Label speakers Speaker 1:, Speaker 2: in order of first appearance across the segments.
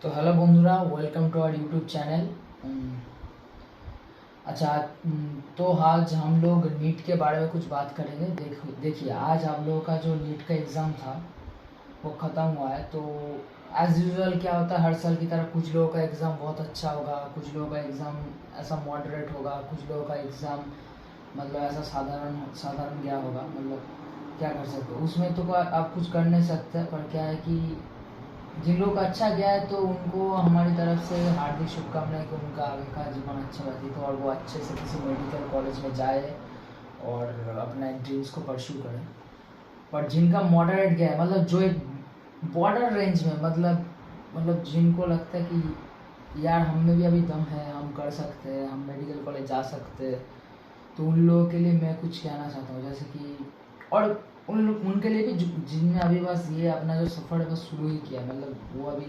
Speaker 1: तो हेलो बंधुरा, welcome to our YouTube channel. अच्छा। तो आज हम लोग नीट के बारे में कुछ बात करेंगे। देखिए, आज आप लोगों का जो नीट का एग्ज़ाम था वो ख़त्म हुआ है। तो एज़ यूजुअल क्या होता है, हर साल की तरह कुछ लोगों का एग्ज़ाम बहुत अच्छा होगा, कुछ लोगों का एग्ज़ाम ऐसा मॉडरेट होगा, कुछ लोगों का एग्ज़ाम मतलब ऐसा साधारण साधारण गया होगा। मतलब क्या कर सकते हो उसमें, तो आप कुछ कर नहीं सकते। पर क्या है कि जिन लोग का अच्छा गया है तो उनको हमारी तरफ से हार्दिक शुभकामनाएं कि उनका आगे का जीवन अच्छा व्यतीत हो और वो अच्छे से किसी मेडिकल कॉलेज में जाए और अपना ड्रीम्स को परस्यू करें। पर जिनका मॉडरेट गया है, मतलब जो एक बॉर्डर रेंज में, मतलब जिनको लगता है कि यार हम में भी अभी दम है, हम कर सकते हैं, हम मेडिकल कॉलेज जा सकते हैं, तो उन लोगों के लिए मैं कुछ कहना चाहता हूँ। जैसे कि और उनके लिए भी जिनने अभी बस ये अपना जो सफ़र है बस शुरू ही किया, मतलब वो अभी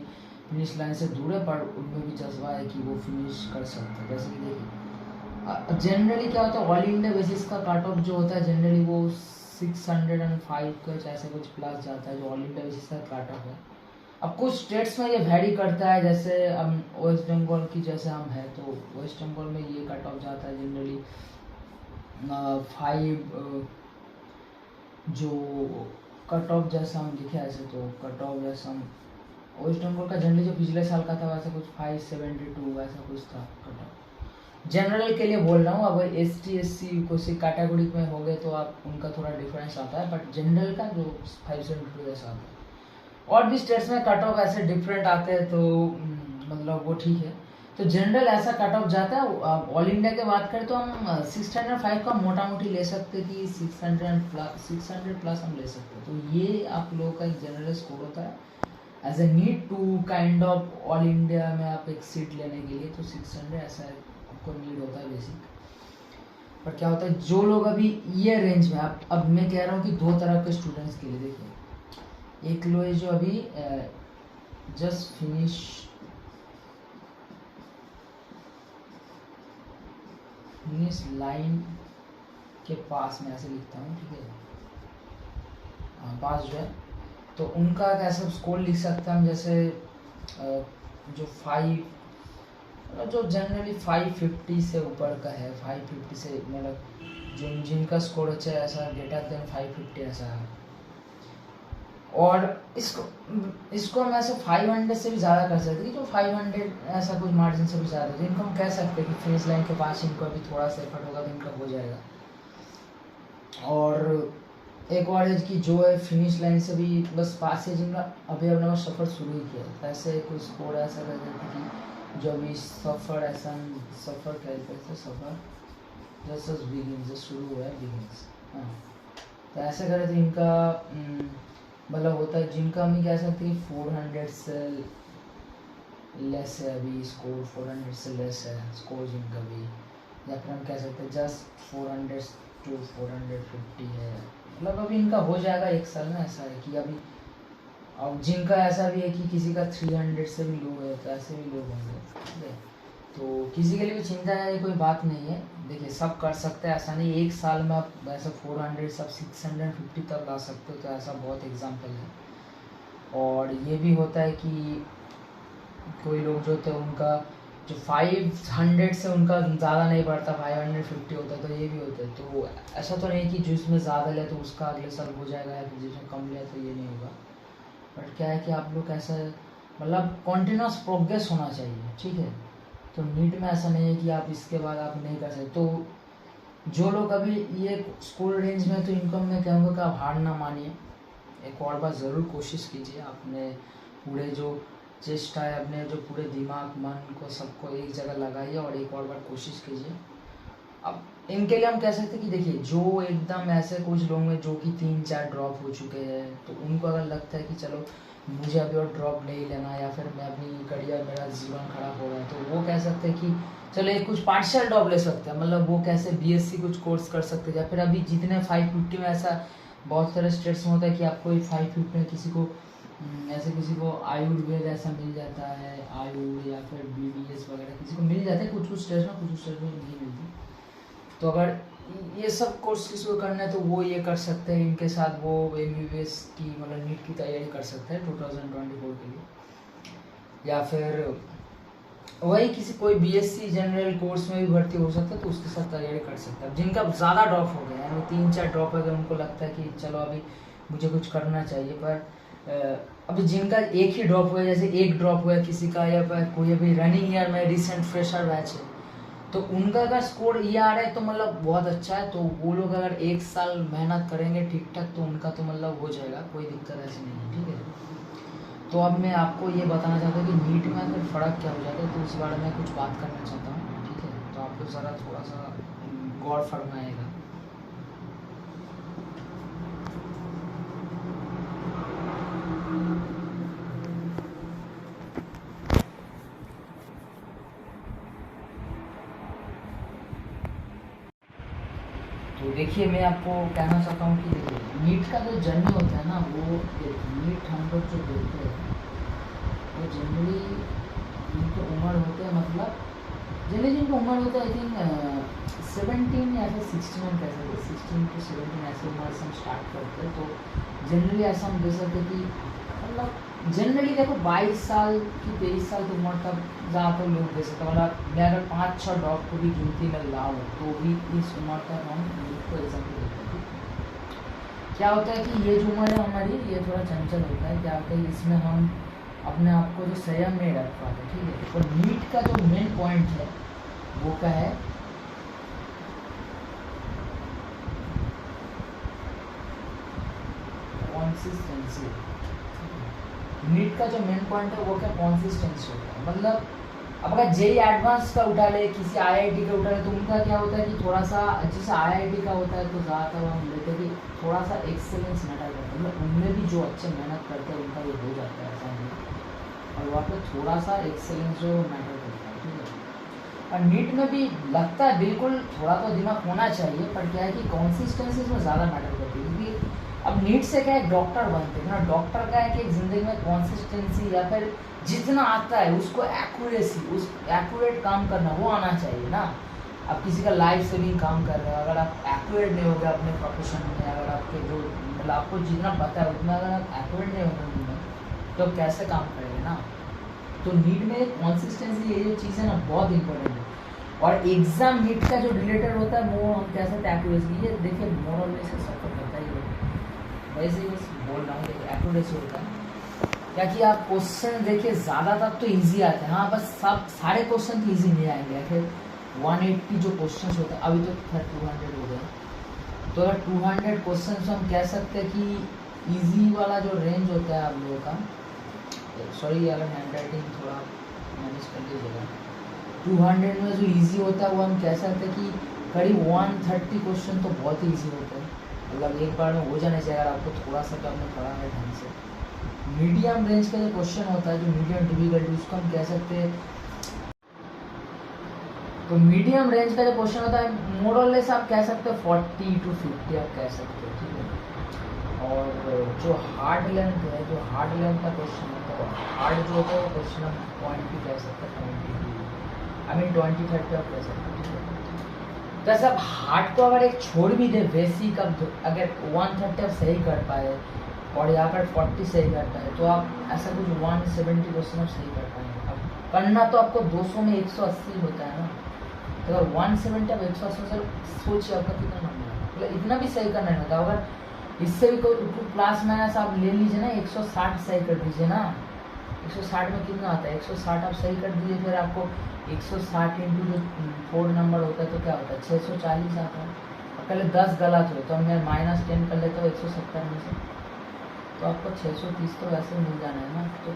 Speaker 1: फिनिश लाइन से दूर है, पर उनमें भी जज्बा है कि वो फिनिश कर सकते हैं। जैसे कि देखिए, जनरली क्या होता है, ऑल इंडिया बेसिस का कट ऑफ जो होता है जनरली वो 605 कुछ ऐसे कुछ प्लस जाता है, जो ऑल इंडिया बेसिस का कट ऑफ है। अब कुछ स्टेट्स में ये वैरी करता है, जैसे वेस्ट बंगाल की जैसे हम हैं, तो वेस्ट बंगाल में ये कट ऑफ जाता है जनरली 5। जो कट ऑफ जैसा हम लिखे ऐसे, तो कट ऑफ जैसा हम वेस्ट बंगाल का जनरली जो पिछले साल का था वैसा कुछ 572 ऐसा कुछ था कट ऑफ। जनरल के लिए बोल रहा हूँ। अब ST SC किसी कैटेगरी में हो गए तो आप उनका थोड़ा डिफरेंस आता है, बट जनरल का जो 572 ऐसा आता है। और भी स्टेट्स में कट ऑफ ऐसे डिफरेंट आते हैं, तो मतलब वो ठीक है। तो जनरल ऐसा कट ऑफ जाता है। ऑल इंडिया की बात करें तो हम 605 का मोटा मोटी ले सकते कि 600 प्लस हम ले सकते हैं। तो ये आप लोगों का एक जनरल स्कोर होता है as a need to kind of all India में आप एक सीट लेने के लिए, तो 600 ऐसा आपको नीड होता है बेसिक। पर क्या होता है, जो लोग अभी ये रेंज में, अब मैं कह रहा हूँ कि दो तरह के स्टूडेंट्स के लिए देखिए। एक लोग जो अभी जस्ट फिनिश लाइन के पास में ऐसे लिखता हूँ, ठीक है। पास जो है, तो उनका कैसे स्कोर लिख सकते हैं हम, जैसे जो 5, जो जनरली 550 से ऊपर का है, 550 से मतलब जिनका स्कोर अच्छा है, ऐसा ग्रेटर देन 550 ऐसा है। और इसको हम ऐसे 500 से भी ज़्यादा कर सकते हैं, जो 500 ऐसा कुछ मार्जिन से भी ज़्यादा है, जिनको हम कह सकते हैं कि फिनिश लाइन के पास इनको अभी थोड़ा सा एफर्ट होगा तो इनका हो जाएगा। और एक और है कि जो है फिनिश लाइन से भी बस पास है, जिनका अभी अपना सफ़र शुरू ही किया, ऐसे कुछ स्कोर ऐसा कर देते कि जो अभी सफ़र कहते हैं, सफ़र जस्ट बिगिन, जस्ट शुरू हुआ है, बिगिन्स। हाँ, तो ऐसे करें तो इनका मतलब होता है, जिनका हम कह सकते हैं 400 से लेस है अभी स्कोर, 400 से लेस है स्कोर जिनका भी, या फिर हम कह सकते हैं जस्ट 400 to 450 है, मतलब अभी इनका हो जाएगा एक साल में। ऐसा है कि अभी अब जिनका ऐसा भी है कि किसी का 300 से भी लो है, तो ऐसे भी लोग होंगे, ठीक है। तो किसी के लिए भी चिंता है कोई बात नहीं है। देखिए, सब कर सकते हैं, ऐसा नहीं एक साल में आप ऐसा 400 सब 650 तक ला सकते हो, तो ऐसा बहुत एग्जाम्पल है। और ये भी होता है कि कोई लोग जो होते हैं उनका जो 500 से उनका ज़्यादा नहीं बढ़ता, 550 होता है, तो ये भी होता है। तो ऐसा तो नहीं कि जिसमें ज़्यादा ले तो उसका अगले साल हो जाएगा, या फिर जिसमें कम ले तो ये नहीं होगा। बट क्या है कि आप लोग ऐसा मतलब कॉन्टिन्यूस प्रोग्रेस होना चाहिए, ठीक है। तो नीट में ऐसा नहीं है कि आप इसके बाद आप नहीं कर सकते। तो जो लोग अभी ये स्कूल रेंज में, तो इनको मैं कहूँगा कि आप हार ना मानिए, एक और बार ज़रूर कोशिश कीजिए, अपने पूरे जो चेष्टा है, अपने जो पूरे दिमाग मन को सबको एक जगह लगाइए और एक और बार कोशिश कीजिए। अब इनके लिए हम कह सकते हैं कि देखिए, जो एकदम ऐसे कुछ लोग हैं जो कि 3-4 ड्रॉप हो चुके हैं, तो उनको अगर लगता है कि चलो मुझे अभी और ड्रॉप नहीं लेना, या फिर मैं अपनी करियर, मेरा जीवन खराब हो रहा है, तो वो कह सकते हैं कि चलो एक कुछ पार्शियल ड्रॉप ले सकते हैं, मतलब वो कैसे BSc कुछ कोर्स कर सकते हैं, या फिर अभी जितने 550 में ऐसा बहुत सारे स्टेट्स में होता है कि आपको 550 में किसी को ऐसे किसी को आयुर्वेद ऐसा मिल जाता है, आयुर्वेद या फिर BDS वगैरह किसी को मिल जाता है, कुछ कुछ स्टेट्स में, कुछ कुछ स्टेट्स में नहीं मिलती। तो अगर ये सब कोर्स किसी को करना है तो वो ये कर सकते हैं, इनके साथ वो MBBS की मतलब नीट की तैयारी कर सकते हैं 2024 के लिए। या फिर वही किसी कोई बीएससी जनरल कोर्स में भी भर्ती हो सकता है, तो उसके साथ तैयारी कर सकते हैं। अब जिनका ज़्यादा ड्रॉप हो गया है, 3-4 ड्रॉप हो गए, उनको लगता है कि चलो अभी मुझे कुछ करना चाहिए, पर अभी जिनका एक ही ड्रॉप हुआ है, जैसे एक ड्रॉप हुआ है किसी का, या फिर कोई अभी रनिंग ईयर में रिसेंट फ्रेशर बैच है, तो उनका अगर स्कोर ये आ रहा है तो मतलब बहुत अच्छा है। तो वो लोग अगर 1 साल मेहनत करेंगे ठीक ठाक, तो उनका तो मतलब हो जाएगा, कोई दिक्कत ऐसी नहीं है, ठीक है। तो अब मैं आपको ये बताना चाहता हूँ कि नीट में अगर फ़र्क क्या हो जाता है, तो उस बारे में कुछ बात करना चाहता हूँ, ठीक है। तो आपको ज़रा थोड़ा सा गौर फरमाएगा। तो देखिए, मैं आपको कहना चाहता हूँ कि देखिए, नीट का जो जर्नी होता है ना, वो नीट हम लोग जो देते हैं वो जनरली जिनकी उम्र होते हैं, मतलब जनरली जिनकी उम्र होता है आई थिंक 17 या फिर 16 में कह सकते हैं, 16 to 17 ऐसे उम्र से हम स्टार्ट करते हैं। तो जनरली ऐसा हम दे सकते हैं कि मतलब जनरली देखो 22 साल की 23 साल की उम्र तक ज़्यादातर लोग दे सकते हैं। मतलब मैं अगर 5-6 ड्रॉप को भी गिनती में लाऊँ तो भी इस उम्र तक हम नीट को एग्जाम देते हैं। क्या होता है कि ये जो उम्र है हमारी, ये थोड़ा चंचल होता है। क्या होता है, इसमें हम अपने आप को जो संयम में रख पाते हैं, ठीक है। तो नीट का जो मेन पॉइंट है वो क्या है, कंसिस्टेंसी। नीट का जो मेन पॉइंट है वो क्या, कंसिस्टेंसी होता है। मतलब अब अगर जेई एडवांस का उठा ले, किसी आईआईटी का उठा ले, तो उनका क्या होता है कि थोड़ा सा, जैसे आईआईटी का होता है तो ज़्यादातर हम लेते हैं कि थोड़ा सा एक्सेलेंस मैटर करता है। मतलब उनमें भी जो अच्छे मेहनत करते हैं उनका ये हो जाता है, ऐसा नहीं। और वहाँ पे थोड़ा सा एक्सेलेंस जो मैटर करता है, ठीक है। और नीट में भी लगता है बिल्कुल थोड़ा तो दिमाग होना चाहिए, पर क्या है कि कंसिस्टेंसी इसमें ज़्यादा मैटर करती है। क्योंकि अब नीट से क्या है, डॉक्टर बनते हैं ना, डॉक्टर का है कि एक ज़िंदगी में कंसिस्टेंसी या फिर जितना आता है उसको एक्यूरेसी, उस एक्यूरेट काम करना वो आना चाहिए ना। अब किसी का लाइफ सेविंग काम कर रहे हो, अगर आप एक्यूरेट नहीं होगे अपने प्रोफेशन में, अगर आपके जो मतलब आपको जितना पता है उतना अगर आप एक्यूरेट नहीं होंगे तो कैसे काम करेंगे ना। तो नीट में कंसिस्टेंसी, ये जो चीज़ है ना, बहुत इंपॉर्टेंट है। और एग्जाम नीट का जो रिलेटेड होता है वो हम कह सकते हैं एक्यूरेसी। ये देखिए मोरल में से सबको पता ही होगा, वैसे ही बस बोल रहा हूँ, देखिए एक्यूरेसी होता है क्या कि आप क्वेश्चन देखिए ज़्यादातर तो इजी आते हैं, हाँ, बस सब सारे क्वेश्चन तो इजी नहीं आएंगे। फिर 180 जो क्वेश्चन होते हैं, अभी तो खैर 200 हो गए, तो अगर 200 क्वेश्चन हम कह सकते हैं कि इजी वाला जो रेंज होता है आप लोगों का, सॉरी अगर हैंड राइटिंग थोड़ा मैनेज कर लीजिएगा, 200 में जो इजी होता है वो हम कह सकते हैं कि करीब 130 क्वेश्चन तो बहुत ही ईजी होते हैं। मतलब एक बार में हो जाने चाहिए अगर आपको थोड़ा सा तो आपने पढ़ा है ढंग से। मीडियम रेंज का जो क्वेश्चन होता है, जो मीडियम डिफिकल्टी, उसको हम कह सकते हैं, तो मीडियम रेंज का जो क्वेश्चन होता है मोर और लेस आप कह सकते हो 40 to 50 आप कह सकते हो, ठीक है। और जो हार्ड लेंथ है, जो हार्ड लेंथ का क्वेश्चन होता है, हार्ड जो होता है वो क्वेश्चन हम पॉइंट भी कह सकते हैं, 20-30 आप कह सकते हैं, ठीक है। तो ऐसा आप हार्ड को अगर एक छोड़ भी दे, बेसिक अब अगर 130 आप सही कर पाए और यहाँ पर 40 सही कर पाए, तो आप ऐसा कुछ 170 क्वेश्चन आप सही कर पाएंगे। अब करना तो आपको 200 में 180 होता है ना, तो अगर 170 आप 180 से सोचिए आपका कितना नंबर है। मतलब इतना भी सही करना नहीं होता। अगर इससे भी कोई प्लस माइनस आप ले लीजिए ना, 160 सही कर दीजिए ना, 160 में कितना आता है, 160 आप सही कर दीजिए, फिर आपको 160 इंटू जो 4 नंबर होता है तो क्या होता है, 640 आता है। और पहले 10 गलत हो तो मैं -10 कर लेता हूँ 170 में से, तो आपको 630 तो वैसे मिल जाना है ना। तो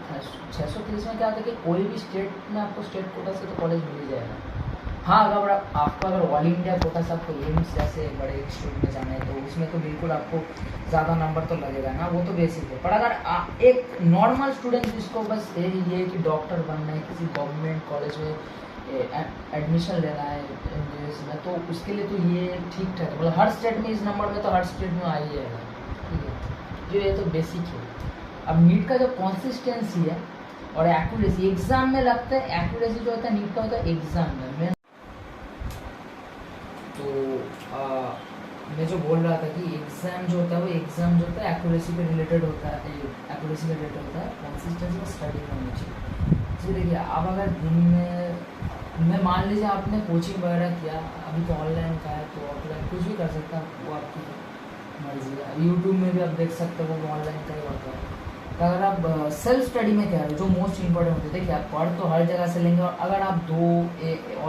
Speaker 1: 630 में क्या होता है कि कोई भी स्टेट में आपको स्टेट कोटा से तो कॉलेज मिल ही जाएगा। हाँ, अगर आपको अगर ऑल इंडिया कोटा से आपको एम्स जैसे बड़े इंस्टीट्यूट में जाना है तो उसमें तो बिल्कुल आपको ज़्यादा नंबर तो लगेगा ना, वो तो बेसिक है। पर अगर एक नॉर्मल स्टूडेंट जिसको बस ये कि डॉक्टर बनना है, किसी गवर्नमेंट कॉलेज में एडमिशन लेना है इंग्लिश में, तो उसके लिए तो ये ठीक ठाक है। मतलब हर स्टेट में इस नंबर में तो हर स्टेट में आ ही जाएगा, ठीक है। जो ये तो बेसिक है। अब नीट का जो कंसिस्टेंसी है और एक्यूरेसी, एग्जाम में लगता है एक्यूरेसी जो होता है नीट का होता है एग्जाम में। तो मैं जो बोल रहा था कि एग्ज़ाम जो होता है वो एग्ज़ाम जो होता है एक्यूरेसी पे रिलेटेड होता है, एक्यूरेसी पे रिलेटेड होता है, कंसिस्टेंसी में स्टडी होनी चाहिए। जी देखिए, आप अगर दिन में मैं मान लीजिए आपने कोचिंग वगैरह किया, अभी तो ऑनलाइन का है तो ऑफलाइन कुछ भी कर सकता है, वो आपकी मर्जी है। अब यूट्यूब में भी आप देख सकते हो, वो ऑनलाइन का ही होता है। तो अगर आप सेल्फ स्टडी में कह रहे हो, जो मोस्ट इंपॉर्टेंट होते हैं, देखिए आप पढ़ तो हर जगह से लेंगे, और अगर आप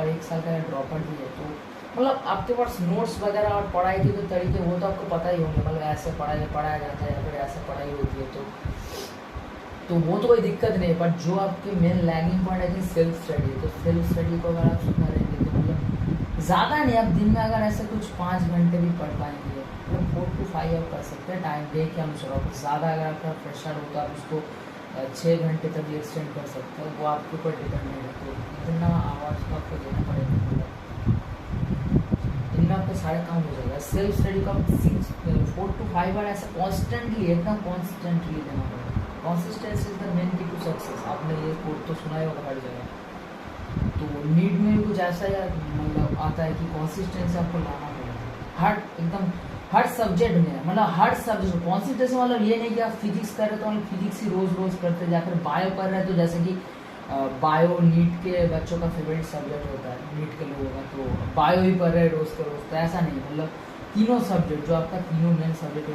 Speaker 1: 1 साल का ड्रॉप आउट भी है तो मतलब आपके पास नोट्स वगैरह और पढ़ाई के जो तरीके वो तो आपको पता ही होंगे, मतलब ऐसे पढ़ाया जाता है या फिर ऐसे पढ़ाई होती है, तो वो तो कोई दिक्कत नहीं है। बट जो आपके मेन लैगिंग पॉइंट है कि सेल्फ स्टडी, तो सेल्फ स्टडी को अगर आप सुधारेंगे तो मतलब ज़्यादा नहीं, आप दिन में अगर ऐसे कुछ 5 घंटे भी पढ़ पाएंगे, मतलब 4 to 5 आप कर सकते हैं टाइम डे के अनुसार। और ज़्यादा अगर आपका प्रेशर हो तो आप उसको 6 घंटे तक भी एक्सटेंड कर सकते हैं, वो आपके ऊपर डिपेंडेंट है। तो इतना आवाज़ तो आपको देना पड़ेगा, इनमें आपका सारे काम हो जाएगा। सेल्फ स्टडी का 4 to 5 बार ऐसा कॉन्स्टेंटली, एकदम कॉन्स्टेंटली देना पड़ेगा। कंसिस्टेंसी इज द मेन की टू सक्सेस, आपने ये कोड तो सुना ही होगा हर जगह। तो नीट में भी कुछ ऐसा या मतलब आता है कि कंसिस्टेंसी आपको लाना पड़ेगा हर एकदम हर सब्जेक्ट में, मतलब हर सब्जेक्ट कंसिस्टेंसी। मतलब ये नहीं कि आप फिजिक्स कर रहे तो मतलब फिजिक्स ही रोज़ रोज़ करते जाए, फिर बायो कर रहे हैं तो जैसे कि बायो नीट के बच्चों का फेवरेट सब्जेक्ट होता है, नीट के लोगों का, तो बायो ही पढ़ रहे रोज़ के रोज़, तो ऐसा नहीं। मतलब तीनों सब्जेक्ट जो आपका तीनों मेन सब्जेक्ट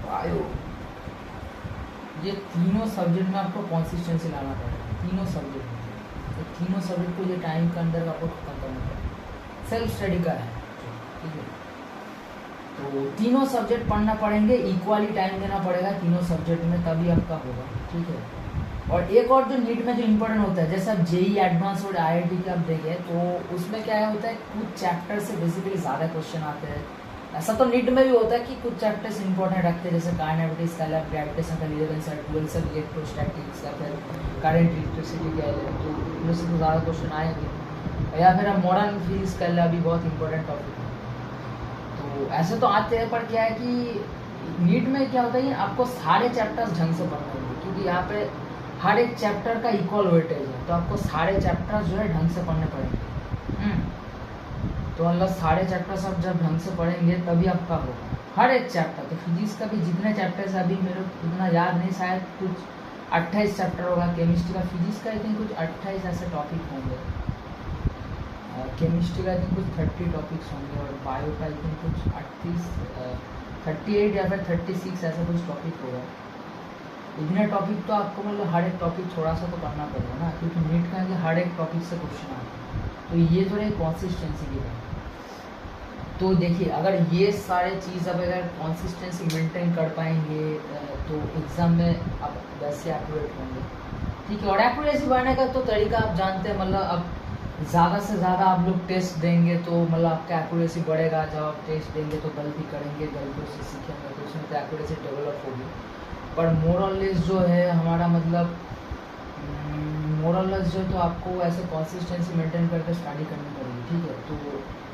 Speaker 1: बायो, ये तीनों सब्जेक्ट में आपको कंसिस्टेंसी लाना पड़ेगा, तीनों सब्जेक्ट में। तो तीनों सब्जेक्ट को ये टाइम के अंदर आपको खत्म करना पड़ेगा। सेल्फ स्टडी का है, ठीक है। तो तीनों सब्जेक्ट पढ़ना पड़ेंगे, इक्वली टाइम देना पड़ेगा तीनों सब्जेक्ट में, तभी आपका होगा, ठीक है। और एक और जो नीट में जो इम्पोर्टेंट होता है, जैसे आप जेई एडवांस और IIT के आप देखें तो उसमें क्या होता है, कुछ चैप्टर से बेसिकली ज़्यादा क्वेश्चन आते हैं। ऐसा तो नीट में भी होता है कि कुछ चैप्टर्स इंपॉर्टेंट रखते हैं, जैसे काइनेमेटिक्स का, ग्रेविटेशन का, रिलेवेंस का, ट्वेल्थ से इलेक्ट्रोस्टैटिक्स, या फिर करंट इलेक्ट्रिसिटी का, तो उनमें से तो ज़्यादा क्वेश्चन आएंगे। या फिर अब मॉडर्न फिजिक्स का अभी बहुत इंपॉर्टेंट टॉपिक है, तो ऐसे तो आते हैं। पर क्या है कि नीट में क्या होता है कि आपको सारे चैप्टर्स ढंग से पढ़ने होंगे, क्योंकि यहाँ पे हर एक चैप्टर का इक्वल वेटेज है, तो आपको सारे चैप्टर्स जो है ढंग से पढ़ने पड़ेंगे। तो मतलब सारे चैप्टर्स आप जब ढंग से पढ़ेंगे तभी आपका होगा हर एक चैप्टर। तो फिजिक्स का भी जितने चैप्टर्स अभी मेरे को उतना याद नहीं, शायद कुछ 28 चैप्टर होगा। केमिस्ट्री का, फिजिक्स का आई थिंक कुछ 28 ऐसे टॉपिक होंगे। केमिस्ट्री का आई थिंक कुछ 30 टॉपिक्स होंगे, और बायो का आई थिंक कुछ 38 या फिर 36 ऐसा कुछ टॉपिक होगा। इतने टॉपिक तो आपको मतलब हर एक टॉपिक थोड़ा सा तो पढ़ना पड़ेगा ना, क्योंकि नीट का है हर एक टॉपिक से क्वेश्चन आता है। तो ये तो रही कंसिस्टेंसी की बात। तो देखिए, अगर ये सारे चीज़ अब अगर कंसिस्टेंसी मेंटेन कर पाएंगे तो एग्ज़ाम में आप वैसे एक्यूरेट होंगे, ठीक है। और एक्यूरेसी बढ़ाने का तो तरीका आप जानते हैं, मतलब अब ज़्यादा से ज़्यादा आप लोग टेस्ट देंगे तो मतलब आपका एक्यूरेसी बढ़ेगा। जब आप टेस्ट देंगे तो गलती करेंगे, गलतियों से सीखेंगे, तो उसमें तो एक्यूरेसी डेवलप होगी। पर मोरलेस जो है हमारा, मतलब मोरलेस जो तो आपको ऐसे कंसिस्टेंसी मेंटेन करके स्टडी करनी पड़ेगी, ठीक है। तो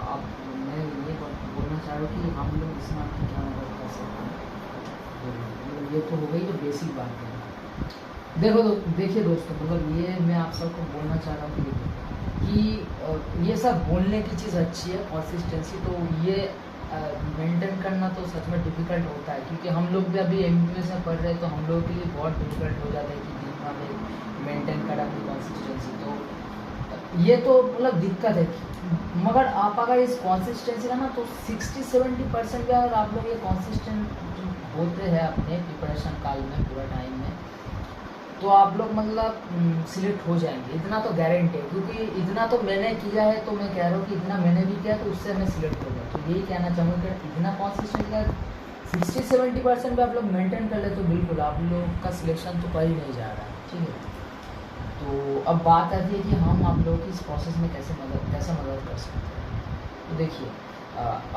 Speaker 1: आप, मैं ये बोलना चाह रहा हूँ कि हम लोग इसमें आपकी क्या मदद कर सकते हैं। तो ये तो हो गई जो बेसिक बात है। देखिए दोस्तों, मतलब ये मैं आप सबको बोलना चाह रहा हूँ कि ये सब बोलने की चीज़ अच्छी है कंसिस्टेंसी, तो ये मेंटेन करना तो सच में डिफ़िकल्ट होता है, क्योंकि हम लोग भी अभी MBBS में पढ़ रहे हैं, तो हम लोग के लिए बहुत डिफ़िकल्ट हो जाता है कि दिन में मेंटेन करा अपनी कंसिस्टेंसी। तो ये तो मतलब दिक्कत है, मगर आप अगर इस कंसिस्टेंसी का ना तो 60-70% भी अगर आप लोग ये कंसिस्टेंट होते हैं अपने प्रिपरेशन काल में, पूरा टाइम में, तो आप लोग मतलब सिलेक्ट हो जाएंगे, इतना तो गारंटी है। क्योंकि इतना तो मैंने किया है, तो मैं कह रहा हूँ कि इतना मैंने भी किया, तो उससे मैं सिलेक्ट हो गया। तो यही कहना चाहूँगा कि इतना कंसिस्टेंट का 60-70% भी आप लोग मेंटेन कर ले तो बिल्कुल आप लोग का सिलेक्शन तो कर ही नहीं जा रहा है, ठीक है। तो अब बात आती है कि हम आप लोगों की इस प्रोसेस में कैसे मदद कर सकते हैं। तो देखिए,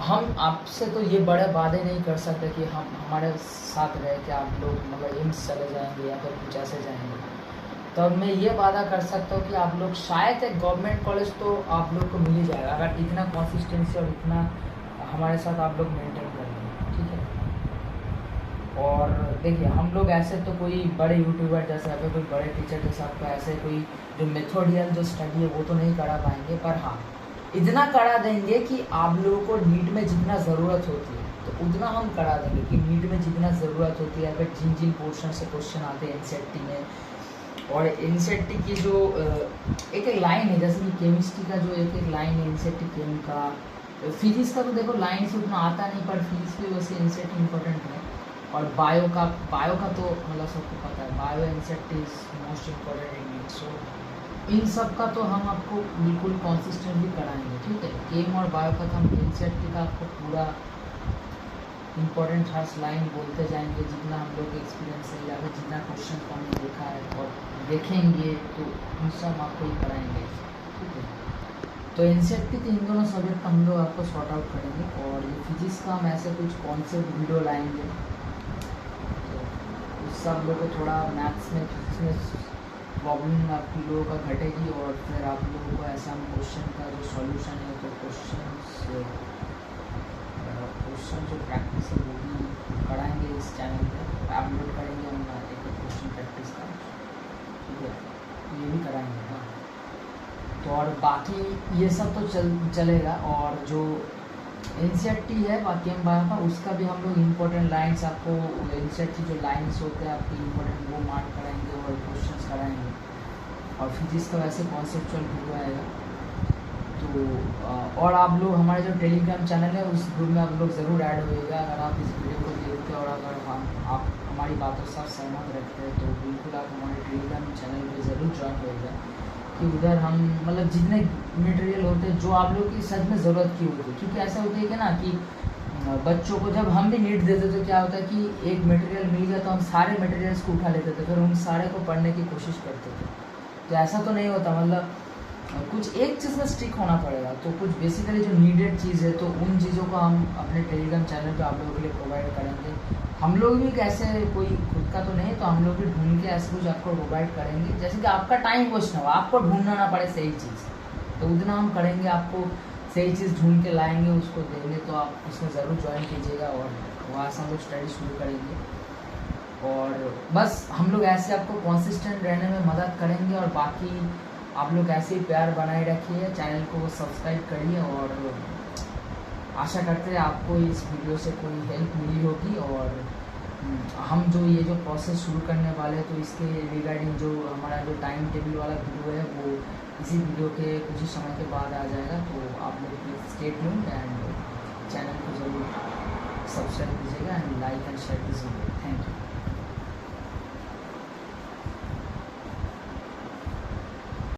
Speaker 1: हम आपसे तो ये बड़े वादे नहीं कर सकते कि हम हमारे साथ रहे कि आप लोग मतलब एम्स चले जाएंगे या फिर कुछ ऐसे जाएंगे। तो अब मैं ये वादा कर सकता हूँ कि आप लोग शायद एक गवर्नमेंट कॉलेज तो आप लोग को मिल ही जाएगा, अगर इतना कंसिस्टेंसी और इतना हमारे साथ आप लोग मेंटेन कर लेंगे, ठीक है। और देखिए, हम लोग ऐसे तो कोई बड़े यूट्यूबर जैसे या फिर कोई बड़े टीचर जैसे आपको ऐसे कोई जो मेथोडियल जो स्टडी है वो तो नहीं करा पाएंगे, पर हाँ इतना करा देंगे कि आप लोगों को नीट में जितना ज़रूरत होती है तो उतना हम करा देंगे कि नीट में जितना ज़रूरत होती है, फिर जिन जिन पोर्शन से क्वेश्चन आते हैं एनसीईआरटी में। और एनसीईआरटी की जो एक एक लाइन है, जैसे कि केमिस्ट्री का जो एक एक लाइन है एनसीईआरटी केम का, फिजिक्स का तो देखो लाइन से उतना आता नहीं, पर फिजिक्स भी वैसे एनसीईआरटी इम्पोर्टेंट है। और बायो का तो मतलब सबको पता है, bio NCERT is most important in it. So इन सब का तो हम आपको बिल्कुल कॉन्सिस्टेंटली कराएंगे, ठीक है। केम और बायो का तो हम एनसीईआरटी का आपको पूरा इम्पोर्टेंट हर लाइन बोलते जाएंगे, जितना हम लोग एक्सपीरियंस है या फिर जितना क्वेश्चन को हमने देखा है और देखेंगे तो उन सब आपको ही कराएंगे, ठीक है। तो एनसीईआरटी के इन दोनों सब्जेक्ट हम लोग आपको सॉर्ट आउट करेंगे। और ये फिजिक्स का हम ऐसे कुछ कॉन्सेप्ट वीडियो लाएंगे, तो उससे आप लोग को थोड़ा मैथ्स में फिजिक्स में प्रॉब्लम आप लोगों का घटेगी। और फिर आप लोगों को ऐसा हम क्वेश्चन का जो सॉल्यूशन है, तो क्वेश्चन जो प्रैक्टिस है वो भी कराएंगे इस चैनल पे, अपलोड करेंगे हम एक क्वेश्चन प्रैक्टिस का, ठीक है, ये भी कराएंगे। हाँ, तो और बाकी ये सब तो चलेगा। और जो एनसीईआरटी है बाकी हम बाहर का, उसका भी हम लोग इम्पोर्टेंट लाइन्स आपको, एनसीईआरटी जो लाइन्स होते हैं आपके इम्पोर्टेंट वो मार्क कराएंगे और क्वेश्चन कराएंगे। और फिजिक्स का वैसे कॉन्सेप्चुअल वीडियो आएगा। तो और आप लोग हमारे जो टेलीग्राम चैनल है उस ग्रुप में आप लोग ज़रूर ऐड होइएगा। अगर आप इस वीडियो को देखते हैं और अगर आप हमारी बातों से सहमत रखते हैं तो बिल्कुल आप हमारे टेलीग्राम चैनल पे ज़रूर ज्वाइन होइएगा, कि उधर हम मतलब जितने मटेरियल होते हैं जो आप लोग की सच में ज़रूरत की होती है। क्योंकि ऐसा होता है कि ना कि बच्चों को जब हम भी नीट देते तो क्या होता है कि एक मटेरियल मिल गया तो हम सारे मटेरियल्स को उठा लेते थे, फिर उन सारे को पढ़ने की कोशिश करते थे। तो ऐसा तो नहीं होता, मतलब कुछ एक चीज़ में स्टिक होना पड़ेगा। तो कुछ बेसिकली जो नीडेड चीज़ है तो उन चीज़ों को हम अपने टेलीग्राम चैनल पे आप लोगों के लिए प्रोवाइड करेंगे। हम लोग भी कैसे कोई खुद का तो नहीं, तो हम लोग भी ढूंढ के ऐसे कुछ आपको प्रोवाइड करेंगे, जैसे कि आपका टाइम वेस्ट ना हो, आपको ढूंढना ना पड़े सही चीज़, तो उतना हम करेंगे। आपको सही चीज़ ढूंढ के लाएंगे, उसको देंगे, तो आप उसमें ज़रूर ज्वाइन कीजिएगा और वहाँ से हम लोग स्टडी शुरू करेंगे। और बस हम लोग ऐसे आपको कॉन्सिस्टेंट रहने में मदद करेंगे। और बाकी आप लोग ऐसे ही प्यार बनाए रखिए, चैनल को सब्सक्राइब करिए। और आशा करते हैं आपको इस वीडियो से कोई हेल्प मिली होगी। और हम जो ये जो प्रोसेस शुरू करने वाले हैं तो इसके रिगार्डिंग जो हमारा जो टाइम टेबल वाला वीडियो है वो इसी वीडियो के कुछ ही समय के बाद आ जाएगा। तो आप लोग please stay tuned and channel को ज़रूर सब्सक्राइब कीजिएगा एंड लाइक एंड शेयर कीजिएगा। Thank you.